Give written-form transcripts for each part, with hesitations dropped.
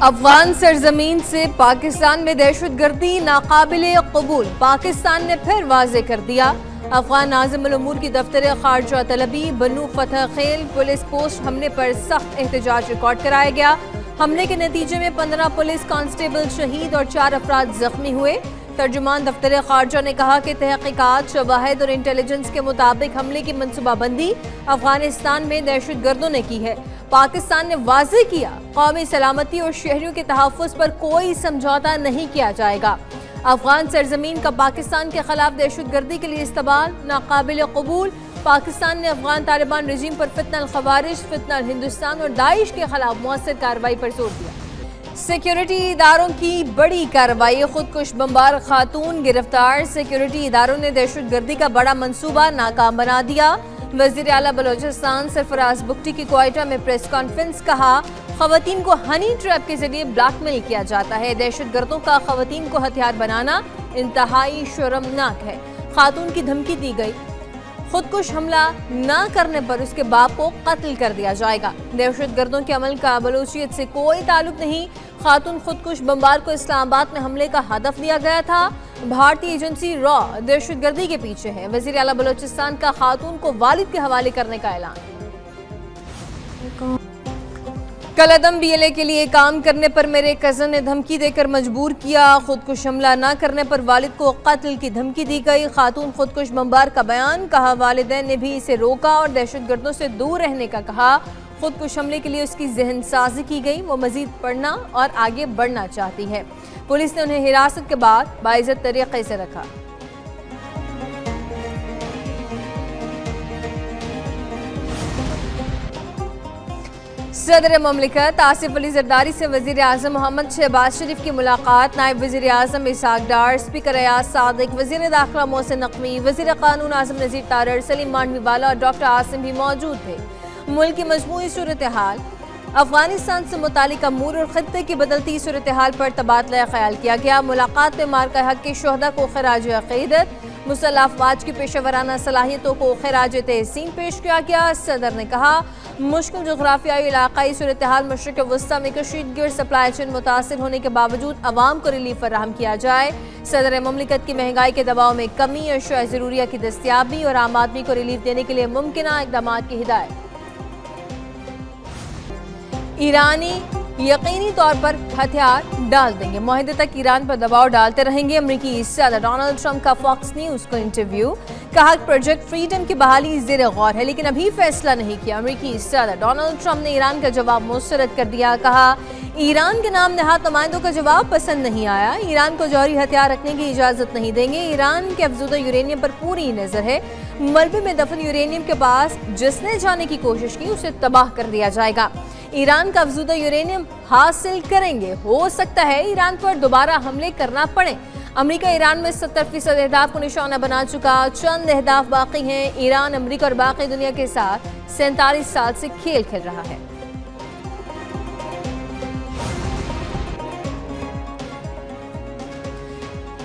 افغان سرزمین سے پاکستان میں دہشت گردی ناقابل قبول، پاکستان نے پھر واضح کر دیا۔ افغان ناظم الامور کی دفتر خارجہ طلبی بنو فتح خیل پولیس پوسٹ حملے پر سخت احتجاج ریکارڈ کرایا گیا۔ حملے کے نتیجے میں 15 پولیس کانسٹیبل شہید اور 4 افراد زخمی ہوئے۔ ترجمان دفتر خارجہ نے کہا کہ تحقیقات، شواہد اور انٹیلیجنس کے مطابق حملے کی منصوبہ بندی افغانستان میں دہشت گردوں نے کی ہے۔ پاکستان نے واضح کیا، قومی سلامتی اور شہریوں کے تحفظ پر کوئی سمجھوتہ نہیں کیا جائے گا۔ افغان سرزمین کا پاکستان کے خلاف دہشت گردی کے لیے استعمال ناقابل قبول۔ پاکستان نے افغان طالبان رژیم پر فتنہ الخوارج، فتنہ الہندوستان اور داعش کے خلاف مؤثر کارروائی پر زور دیا۔ سیکیورٹی اداروں کی بڑی کارروائی، خودکش بمبار خاتون گرفتار۔ سیکیورٹی اداروں نے دہشت گردی کا بڑا منصوبہ ناکام بنا دیا۔ وزیر اعلیٰ بلوچستان سرفراز بگٹی کی کوئٹہ میں پریس کانفرنس، کہا خواتین کو ہنی ٹریپ کے ذریعے بلیک میل کیا جاتا ہے۔ دہشت گردوں کا خواتین کو ہتھیار بنانا انتہائی شرمناک ہے۔ خاتون کی دھمکی دی گئی، خودکش حملہ نہ کرنے پر اس کے باپ کو قتل کر دیا جائے گا۔ دہشت گردوں کے عمل کا بلوچیت سے کوئی تعلق نہیں۔ خاتون خودکش بمبار کو اسلام آباد میں حملے کا ہدف دیا گیا تھا۔ بھارتی ایجنسی را دہشت گردی کے پیچھے ہے۔ وزیر اعلیٰ بلوچستان کا خاتون کو والد کے حوالے کرنے کا اعلان۔ کالعدم BLA کے لیے کام کرنے پر میرے کزن نے دھمکی دے کر مجبور کیا۔ خودکش حملہ نہ کرنے پر والد کو قتل کی دھمکی دی گئی۔ خاتون خودکش بمبار کا بیان، کہا والدین نے بھی اسے روکا اور دہشت گردوں سے دور رہنے کا کہا۔ خودکش حملے کے لیے اس کی ذہن سازی کی گئی، وہ مزید پڑھنا اور آگے بڑھنا چاہتی ہے۔ پولیس نے انہیں حراست کے بعد باعزت طریقے سے رکھا۔ صدر مملکت آصف علی زرداری سے وزیر اعظم محمد شہباز شریف کی ملاقات۔ نائب وزیر اعظم اسحاق ڈار، اسپیکر ایاز صادق، وزیر داخلہ محسن نقوی، وزیر قانون اعظم نذیر تارڑ، سلیم مانڈوی والا اور ڈاکٹر عاصم بھی موجود تھے۔ ملک کی مجموعی صورتحال، افغانستان سے متعلق امور اور خطے کی بدلتی صورتحال پر تبادلہ خیال کیا گیا۔ ملاقات میں مارکہ حق کے شہداء کو خراج عقیدت، مسلح افواج کی پیشہ ورانہ صلاحیتوں کو خراج تحسین پیش کیا گیا۔ صدر نے کہا مشکل جغرافیائی علاقائی صورتحال مشرق وسطیٰ میں کشیدگی اور سپلائی چین متاثر ہونے کے باوجود عوام کو ریلیف فراہم کیا جائے۔ صدر مملکت کی مہنگائی کے دباؤ میں کمی، اشیاء ضروریہ کی دستیابی اور عام آدمی کو ریلیف دینے کے لیے ممکنہ اقدامات کی ہدایت۔ ایرانی یقینی طور پر ہتھیار ڈال دیں گے، معاہدے تک ایران پر دباؤ ڈالتے رہیں گے۔ امریکی صدر ڈونلڈ ٹرمپ کا فاکس نیوز کو انٹرویو، کہا پروجیکٹ فریڈم کی بحالی زیر غور ہے لیکن ابھی فیصلہ نہیں کیا۔ امریکی صدر ڈونلڈ ٹرمپ نے ایران کا جواب مسترد کر دیا، کہا ایران کے نام نہاد نمائندوں کا جواب پسند نہیں آیا، ایران کو جوہری ہتھیار رکھنے کی اجازت نہیں دیں گے۔ ایران کے افزودہ یورینیم پر پوری نظر ہے، ملبے میں دفن یورینیم کے پاس جس نے جانے کی کوشش کی اسے تباہ کر دیا جائے گا۔ ایران کا افزودہ یورینیم حاصل کریں گے، ہو سکتا ہے ایران پر دوبارہ حملے کرنا پڑے۔ امریکہ ایران میں 70% اہداف کو نشانہ بنا چکا، چند اہداف باقی ہیں۔ ایران امریکہ اور باقی دنیا کے ساتھ 47 سال سے کھیل کھیل رہا ہے۔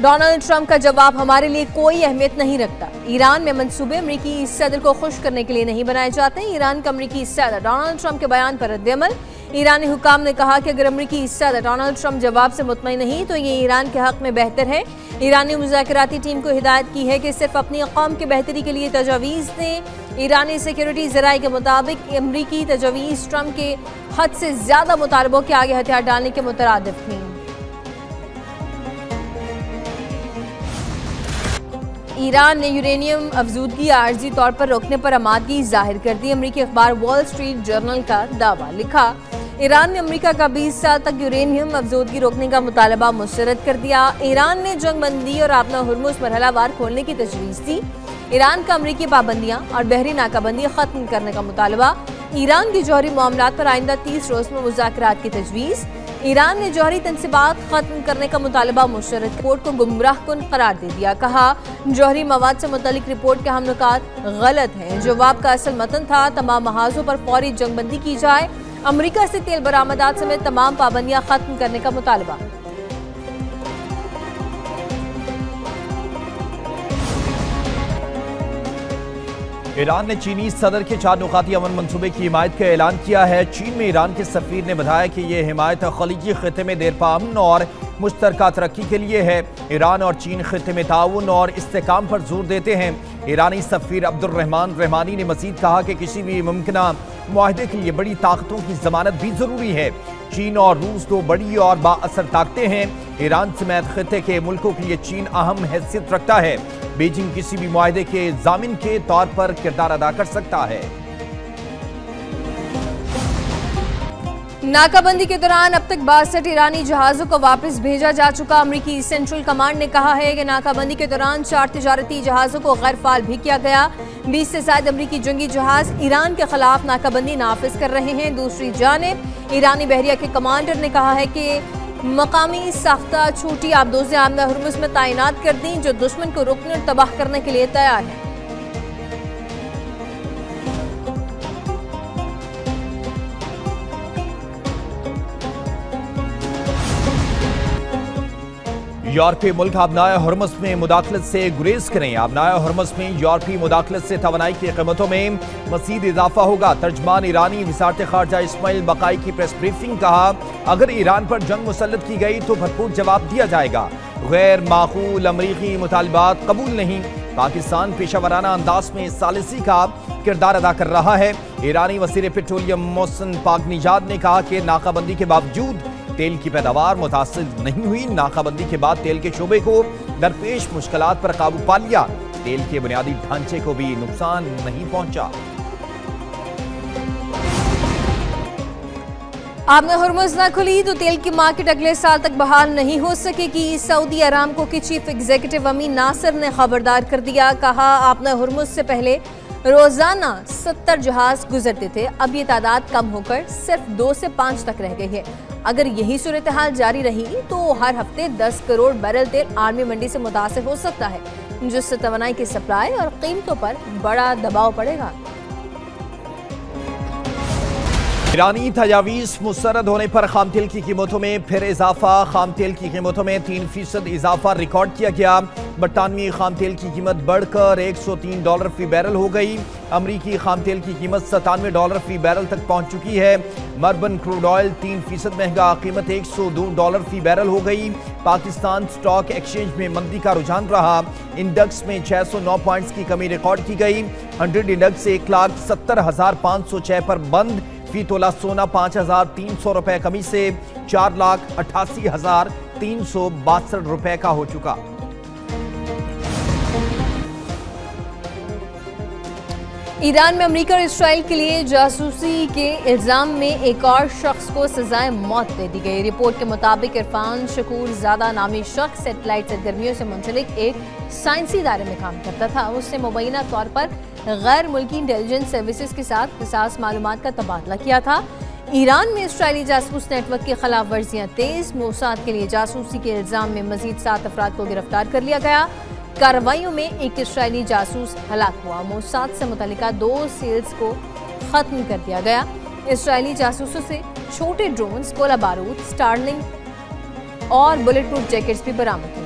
ڈونلڈ ٹرمپ کا جواب ہمارے لیے کوئی اہمیت نہیں رکھتا۔ ایران میں منصوبے امریکی صدر کو خوش کرنے کے لیے نہیں بنائے جاتے۔ ایران کا امریکی صدر ڈونلڈ ٹرمپ کے بیان پر رد عمل، ایرانی حکام نے کہا کہ اگر امریکی صدر ڈونلڈ ٹرمپ جواب سے مطمئن نہیں تو یہ ایران کے حق میں بہتر ہے۔ ایرانی مذاکراتی ٹیم کو ہدایت کی ہے کہ صرف اپنی قوم کی بہتری کے لیے تجاویز دیں۔ ایرانی سیکیورٹی ذرائع کے مطابق امریکی تجاویز ٹرمپ کے حد سے زیادہ مطالبوں کے آگے ہتھیار ڈالنے کے مترادف تھیں۔ ایران نے یورینیم افزودگی عارضی طور پر روکنے پر آمادگی ظاہر کر دی۔ امریکی اخبار وال اسٹریٹ جرنل کا دعویٰ، لکھا ایران نے امریکہ کا 20 سال تک یورینیم افزودگی روکنے کا مطالبہ مسترد کر دیا۔ ایران نے جنگ بندی اور آبنہ ہرمز مرحلہ وار کھولنے کی تجویز دی۔ ایران کا امریکی پابندیاں اور بحری ناکہ بندی ختم کرنے کا مطالبہ۔ ایران کی جوہری معاملات پر آئندہ 30 روز میں مذاکرات کی تجویز۔ ایران نے جوہری تنصیبات ختم کرنے کا مطالبہ مسترد رپورٹ کو گمراہ کن قرار دے دیا، کہا جوہری مواد سے متعلق رپورٹ کے اہم نکات غلط ہیں، جواب کا اصل متن تھا تمام محاذوں پر فوری جنگ بندی کی جائے۔ امریکہ سے تیل برآمدات سمیت تمام پابندیاں ختم کرنے کا مطالبہ۔ ایران نے چینی صدر کے 4 نقاطی امن منصوبے کی حمایت کا اعلان کیا ہے۔ چین میں ایران کے سفیر نے بتایا کہ یہ حمایت خلیجی خطے میں دیرپا امن اور مشترکہ ترقی کے لیے ہے۔ ایران اور چین خطے میں تعاون اور استحکام پر زور دیتے ہیں۔ ایرانی سفیر عبد الرحمان رحمانی نے مزید کہا کہ کسی بھی ممکنہ معاہدے کے لیے بڑی طاقتوں کی ضمانت بھی ضروری ہے۔ چین اور روس دو بڑی اور با اثر طاقتیں ہیں۔ ایران سمیت خطے کے ملکوں کے لیے چین اہم حیثیت رکھتا ہے۔ بیجنگ کسی بھی معاہدے کے ضامن کے طور پر کردار ادا کر سکتا ہے۔ ناکہ بندی کے دوران اب تک 62 ایرانی جہازوں کو واپس بھیجا جا چکا۔ امریکی سینٹرل کمانڈ نے کہا ہے کہ ناکہ بندی کے دوران 4 تجارتی جہازوں کو غیر فعال بھی کیا گیا۔ 20 سے زائد امریکی جنگی جہاز ایران کے خلاف ناکہ بندی نافذ کر رہے ہیں۔ دوسری جانب ایرانی بحریہ کے کمانڈر نے کہا ہے کہ مقامی ساختہ چھوٹی آبدوزیں آمنہ ہرمز میں تعینات کر دیں جو دشمن کو رکنے اور تباہ کرنے کے لیے تیار ہیں۔ یورپی ملک آبنائے ہرمز میں مداخلت سے گریز کریں۔ آبنائے ہرمز میں یورپی مداخلت سے توانائی کی قیمتوں میں مزید اضافہ ہوگا۔ ترجمان ایرانی وزارت خارجہ اسماعیل بقائی کی پریس بریفنگ کہا اگر ایران پر جنگ مسلط کی گئی تو بھرپور جواب دیا جائے گا۔ غیر معقول امریکی مطالبات قبول نہیں۔ پاکستان پیشہ ورانہ انداز میں ثالثی کا کردار ادا کر رہا ہے۔ ایرانی وزیر پیٹرولیم محسن پاک نژاد نے کہا کہ ناکہ بندی کے باوجود تیل کی پیداوار متاثر نہیں ہوئی۔ ناکہ بندی کے بعد تیل کے شعبے کو درپیش مشکلات پر قابو پا لیا۔ تیل کے بنیادی ڈھانچے کو بھی نقصان نہیں پہنچا۔ آمنہ ہرمز نہ کھلی تو تیل کی مارکیٹ اگلے سال تک بحال نہیں ہو سکے گی۔ سعودی ارامکو کے چیف ایگزیکٹو امین ناصر نے خبردار کر دیا۔ کہا آمنہ ہرمز سے پہلے روزانہ 70 جہاز گزرتے تھے، اب یہ تعداد کم ہو کر صرف 2 سے 5 تک رہ گئی ہے۔ اگر یہی صورتحال جاری رہی تو ہر ہفتے 10 کروڑ بیرل تیل عالمی منڈی سے متاثر ہو سکتا ہے، جس سے توانائی کی سپلائی اور قیمتوں پر بڑا دباؤ پڑے گا۔ ایرانی تجاویز مسترد ہونے پر خام تیل کی قیمتوں میں پھر اضافہ۔ خام تیل کی قیمتوں میں 3% اضافہ ریکارڈ کیا گیا۔ برطانوی خام تیل کی قیمت بڑھ کر $103 فی بیرل ہو گئی۔ امریکی خام تیل کی قیمت $97 فی بیرل تک پہنچ چکی ہے۔ مربن کروڈ آئل 3% مہنگا، قیمت $102 فی بیرل ہو گئی۔ پاکستان سٹاک ایکسچینج میں مندی کا رجحان رہا۔ انڈیکس میں 609 پوائنٹس کی کمی ریکارڈ کی گئی۔ 100 انڈیکس 1,70,506 پر بند۔ فی تولہ سونا 5,300 روپے کمی سے 4,88,362 روپے کا ہو چکا۔ ایران میں امریکہ اور اسرائیل کے لیے جاسوسی کے الزام میں ایک اور شخص کو سزائے موت دے دی گئی۔ رپورٹ کے مطابق عرفان شکور زادہ نامی شخص سیٹلائٹ سرگرمیوں سے منسلک ایک سائنسی ادارے میں کام کرتا تھا۔ اس نے مبینہ طور پر غیر ملکی انٹیلیجنس سروسز کے ساتھ حساس معلومات کا تبادلہ کیا تھا۔ ایران میں اسرائیلی جاسوس نیٹ ورک کی خلاف ورزیاں تیز۔ موساد کے لیے جاسوسی کے الزام میں مزید 7 افراد کو گرفتار کر لیا گیا۔ کارروائیوں میں ایک اسرائیلی جاسوس ہلاک ہوا۔ موساد سے متعلقہ 2 سیلز کو ختم کر دیا گیا۔ اسرائیلی جاسوسوں سے چھوٹے ڈرونز، گولہ بارود، سٹارلنگ اور بلٹ پروف جیکٹس بھی برآمد ہوئے۔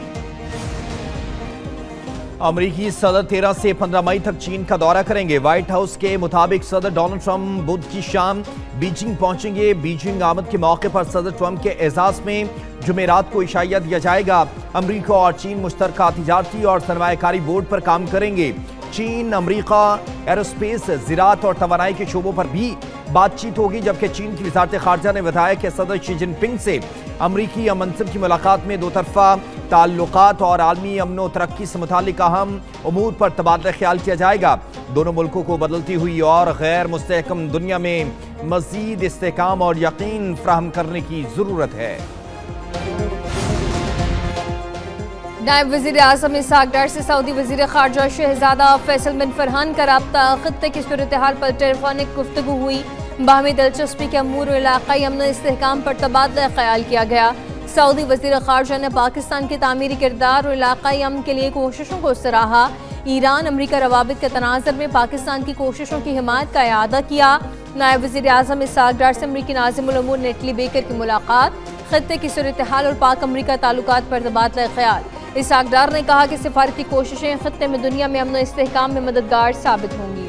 امریکی صدر 13 سے 15 مئی تک چین کا دورہ کریں گے۔ وائٹ ہاؤس کے مطابق صدر ڈونلڈ ٹرمپ بدھ کی شام بیجنگ پہنچیں گے۔ بیجنگ آمد کے موقع پر صدر ٹرمپ کے اعزاز میں جمعرات کو عشائیہ دیا جائے گا۔ امریکہ اور چین مشترکہ تجارتی اور سرمایہ کاری بورڈ پر کام کریں گے۔ چین امریکہ ایروسپیس، زراعت اور توانائی کے شعبوں پر بھی بات چیت ہوگی، جبکہ چین کی وزارت خارجہ نے بتایا کہ صدر شی جن پنگ سے امریکی منصب کی ملاقات میں 2 طرفہ تعلقات اور عالمی امن و ترقی سے متعلق اہم امور پر تبادلہ خیال کیا جائے گا۔ دونوں ملکوں کو بدلتی ہوئی اور غیر مستحکم دنیا میں مزید استحکام اور یقین فراہم کرنے کی ضرورت ہے۔ نائب وزیر اعظم اسحاق ڈار سے سعودی وزیر خارجہ شہزادہ فیصل بن فرحان کا رابطہ۔ خطے کی صورتحال پر ٹیلیفونک گفتگو ہوئی۔ باہمی دلچسپی کے امور و علاقائی امن استحکام پر تبادلہ خیال کیا گیا۔ سعودی وزیر خارجہ نے پاکستان کے تعمیری کردار اور علاقائی امن کے لیے کوششوں کو سراہا۔ ایران امریکہ روابط کے تناظر میں پاکستان کی کوششوں کی حمایت کا اعادہ کیا۔ نائب وزیر اعظم اسحاق ڈار سے امریکی ناظم الامور نیٹلی بیکر کی ملاقات۔ خطے کی صورتحال اور پاک امریکہ تعلقات پر تبادلہ خیال۔ اسحاق ڈار نے کہا کہ سفارتی کوششیں خطے میں دنیا میں امن و استحکام میں مددگار ثابت ہوں گی۔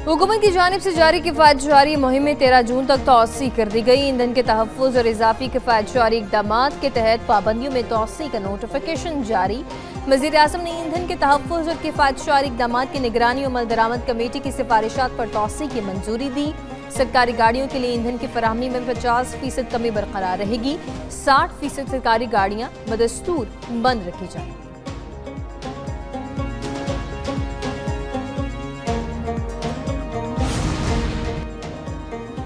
حکومت کی جانب سے جاری کفایت جاری مہم میں 13 جون تک توسیع کر دی گئی۔ ایندھن کے تحفظ اور اضافی کفایت جاری اقدامات کے تحت پابندیوں میں توسیع کا نوٹیفیکیشن جاری۔ وزیر اعظم نے ایندھن کے تحفظ اور کفایت جاری اقدامات کی نگرانی اور مال درآمد کمیٹی کی سفارشات پر توسیع کی منظوری دی۔ سرکاری گاڑیوں کے لیے ایندھن کی فراہمی میں 50% کمی برقرار رہے گی۔ 60% سرکاری گاڑیاں بدستور بند رکھی جائیں۔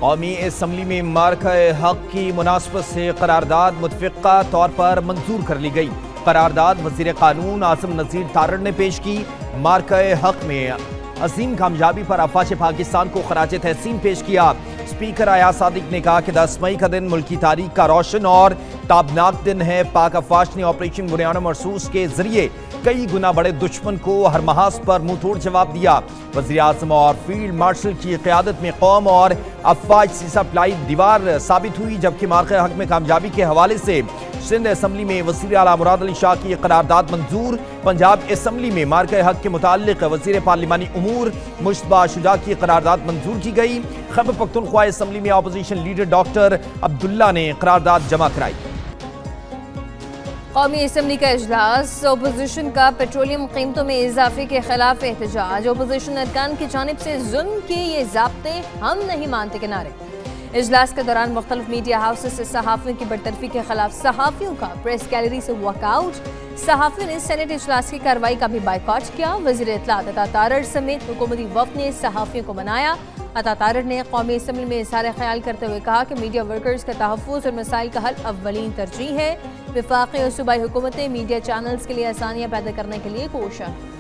قومی اسمبلی میں مارکہ حق کی مناسبت سے قرارداد متفقہ طور پر منظور کر لی گئی۔ قرارداد وزیر قانون عاصم نذیر تارڑ نے پیش کی۔ مارکہ حق میں عظیم کامیابی پر افواج پاکستان کو خراج تحسین پیش کیا۔ اسپیکر ایاز صادق نے کہا کہ 10 مئی کا دن ملکی تاریخ کا روشن اور تابناک دن ہے۔ پاک افواج نے آپریشن بنیاد مرصوص کے ذریعے کئی گنا بڑے دشمن کو ہر محاذ پر منہ توڑ جواب دیا۔ وزیر اعظم اور فیلڈ مارشل کی قیادت میں قوم اور افواج سیسا پلائی دیوار ثابت ہوئی، جبکہ مارکہ حق میں کامیابی کے حوالے سے سندھ اسمبلی میں وزیر اعلیٰ مراد علی شاہ کی قرارداد منظور۔ پنجاب اسمبلی میں مارکہ حق کے متعلق وزیر پارلیمانی امور مشتبہ شجاع کی قرارداد منظور کی گئی۔ خیبر پختونخوا اسمبلی میں اپوزیشن لیڈر ڈاکٹر عبداللہ نے قرارداد جمع کرائی۔ قومی اسمبلی کا اجلاس، اپوزیشن کا پیٹرولیم قیمتوں میں اضافے کے خلاف احتجاج۔ اپوزیشن ارکان کی جانب سے ظلم کے یہ ضابطے ہم نہیں مانتے کے نعرے۔ اجلاس کے دوران مختلف میڈیا ہاؤسز سے صحافیوں کی برطرفی کے خلاف صحافیوں کا پریس گیلری سے واک آؤٹ۔ صحافیوں نے سینٹ اجلاس کی کارروائی کا بھی بائیکاٹ کیا۔ وزیر اطلاعات عطا تارڑ سمیت حکومتی وفد نے صحافیوں کو منایا۔ عطا تارڑ نے قومی اسمبلی میں اظہار خیال کرتے ہوئے کہا کہ میڈیا ورکرز کا تحفظ اور مسائل کا حل اولین ترجیح ہے۔ وفاقی اور صوبائی حکومتیں میڈیا چینلز کے لیے آسانیاں پیدا کرنے کے لیے کوشاں ہیں۔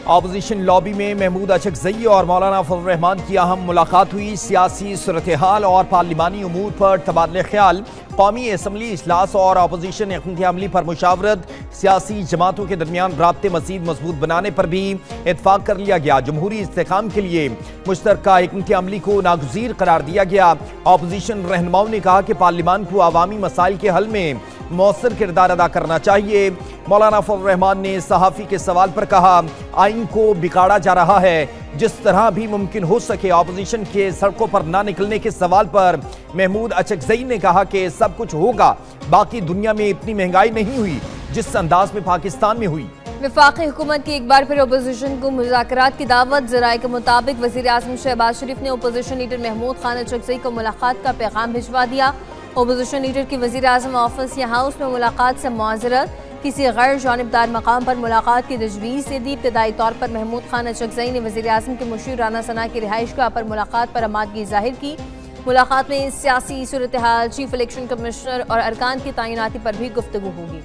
اپوزیشن لابی میں محمود اچکزئی اور مولانا فضل الرحمان کی اہم ملاقات ہوئی۔ سیاسی صورتحال اور پارلیمانی امور پر تبادلہ خیال۔ قومی اسمبلی اجلاس اور اپوزیشن حکمت عملی پر مشاورت۔ سیاسی جماعتوں کے درمیان رابطے مزید مضبوط بنانے پر بھی اتفاق کر لیا گیا۔ جمہوری استحکام کے لیے مشترکہ حکمت عملی کو ناگزیر قرار دیا گیا۔ اپوزیشن رہنماؤں نے کہا کہ پارلیمان کو عوامی مسائل کے حل میں مؤثر کردار ادا کرنا چاہیے۔ مولانا فضل الرحمان نے صحافی کے سوال پر کہا آئین کو بگاڑا جا رہا ہے، جس طرح بھی ممکن ہو سکے اپوزیشن کے سڑکوں پر نہ نکلنے کے سوال پر محمود اچکزئی نے کہا کہ سب کچھ ہوگا، باقی دنیا میں اتنی مہنگائی نہیں ہوئی جس انداز میں پاکستان میں ہوئی۔ وفاقی حکومت کی ایک بار پھر اپوزیشن کو مذاکرات کی دعوت۔ ذرائع کے مطابق وزیر اعظم شہباز شریف نے اپوزیشن لیڈر محمود خان اچکزئی کو ملاقات کا پیغام بھجوا دیا۔ اپوزیشن لیڈر کی وزیر اعظم آفس یا ہاؤس میں ملاقات سے معذرت، کسی غیر جانبدار مقام پر ملاقات کی تجویز دے دی۔ ابتدائی طور پر محمود خان اچکزئی نے وزیر اعظم کے مشیر رانا ثنا کی رہائش گاہ پر ملاقات پر آمادگی ظاہر کی۔ ملاقات میں سیاسی صورتحال، چیف الیکشن کمشنر اور ارکان کی تعیناتی پر بھی گفتگو ہوگی۔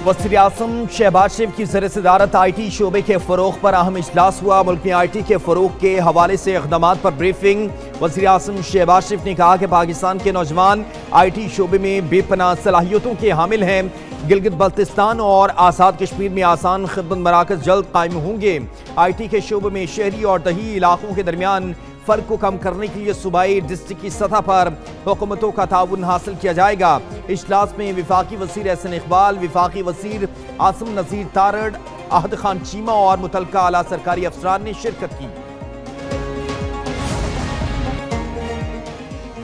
وزیر اعظم شہباز شریف کی زیر صدارت آئی ٹی شعبے کے فروغ پر اہم اجلاس ہوا۔ ملک میں آئی ٹی کے فروغ کے حوالے سے اقدامات پر بریفنگ۔ وزیر اعظم شہباز شریف نے کہا کہ پاکستان کے نوجوان آئی ٹی شعبے میں بے پناہ صلاحیتوں کے حامل ہیں۔ گلگت بلتستان اور آزاد کشمیر میں آسان خدمت مراکز جلد قائم ہوں گے۔ آئی ٹی کے شعبے میں شہری اور دیہی علاقوں کے درمیان فرق کو کم کرنے کے لیے صوبائی ڈسٹرکٹ کی سطح پر حکومتوں کا تعاون حاصل کیا جائے گا۔ اجلاس میں وفاقی وزیر احسن اقبال، وفاقی وزیر عاصم نذیر تارڑ، احد خان چیمہ اور متعلقہ اعلیٰ سرکاری افسران نے شرکت کی۔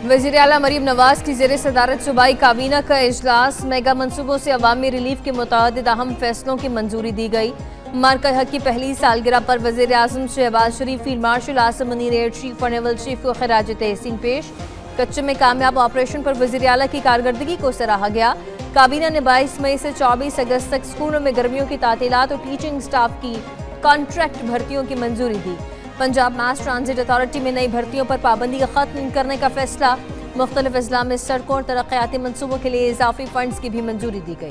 وزیر اعلیٰ مریم نواز کی زیر صدارت صوبائی کابینہ کا اجلاس۔ میگا منصوبوں سے عوامی ریلیف کے متعدد اہم فیصلوں کی منظوری دی گئی۔ مارکہ حق کی پہلی سالگرہ پر وزیر اعظم Shehbaz Sharif, field marshal Asim Munir, air chief اور نیول چیف کو خراج تحسین پیش۔ کچے میں کامیاب آپریشن پر وزیر اعلیٰ کی کارکردگی کو سراہا گیا۔ کابینہ نے 22 مئی سے 24 اگست تک اسکولوں میں گرمیوں کی تعطیلات اور ٹیچنگ سٹاف کی کانٹریکٹ بھرتیوں کی منظوری دی۔ پنجاب ماس ٹرانزٹ اتھارٹی میں نئی بھرتیوں پر پابندی ختم کرنے کا فیصلہ۔ مختلف اضلاع میں سڑکوں اور ترقیاتی منصوبوں کے لیے اضافی فنڈز کی بھی منظوری دی گئی۔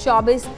24